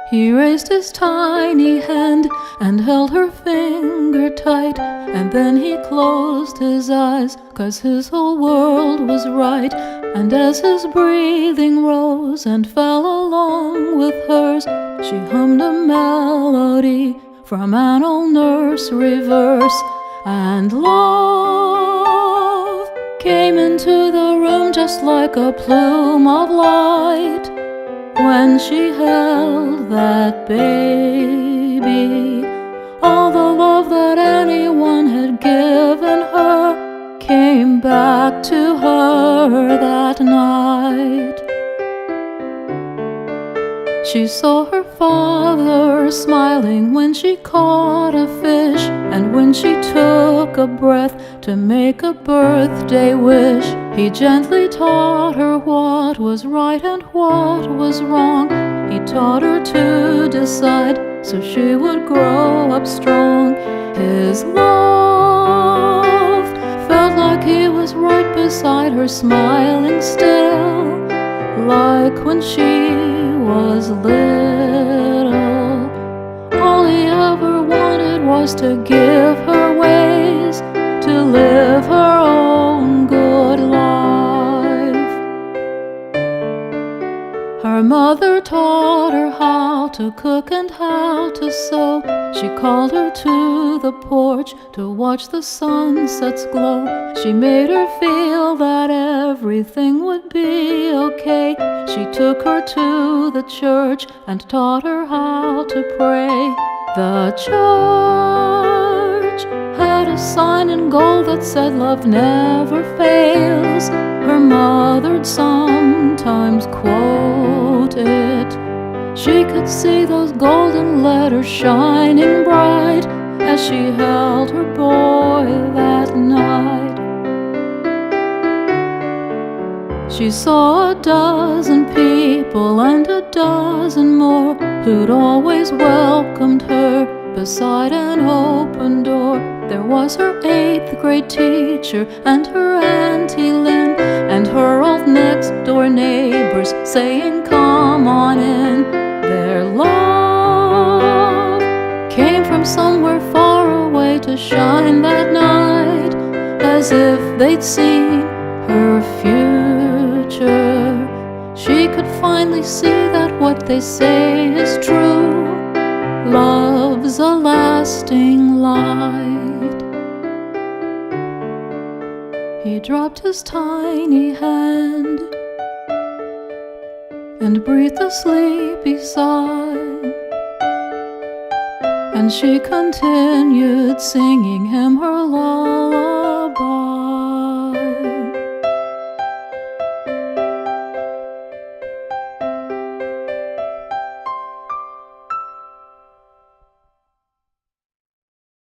He raised his tiny hand and held her finger tight, and then he closed his eyes, 'cause his whole world was right. And as his breathing rose and fell along with hers, she hummed a melody from an old nursery verse. And love came into the room just like a plume of light when she held that baby. All the love that anyone had given her came back to her that night. She saw her father smiling when she caught a fish, and when she took a breath to make a birthday wish. He gently taught her what was right and what was wrong. He taught her to decide so she would grow up strong. His love felt like he was right beside her, smiling still, like when she was little. All he ever wanted was to give her ways to live her own good life. Her mother taught her how to cook and how to sew. She called her to the porch to watch the sunsets glow. She made her feel that everything would be okay. She took her to the church and taught her how to pray. The church had a sign in gold that said love never fails. Her mother'd sometimes quote it. She could see those golden letters shining bright as she held her boy that night. She saw a dozen people and a dozen more who'd always welcomed her beside an open door. There was her 8th grade teacher and her Auntie Lynn, and her old next-door neighbors saying, "Come on in." Their love came from somewhere far away to shine that night, as if they'd seen her future. She could finally see that what they say is true. Love's a lasting light. He dropped his tiny hand and breathed a sleepy sigh, and she continued singing him her lullaby.